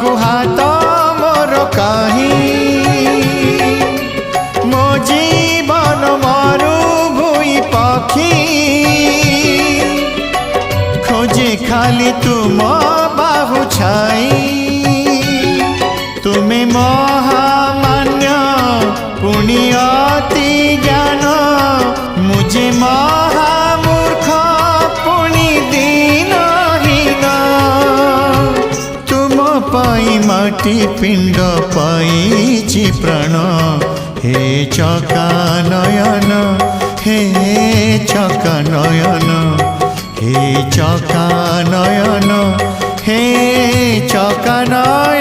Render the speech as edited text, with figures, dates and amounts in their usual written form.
को हाथ मोर कहीं मो जीवन मरु भूई पक्षी खोजे खाली तुम बाहु छाई तुम्हें महामान्य पुण्य अति ज्ञान मुझे महामूर्ख पुण्य दीनहीन तुम पाई माटी पिंड पाई प्राण हे चका नयन हे चका नयन हे चका नयन हे चका नयन।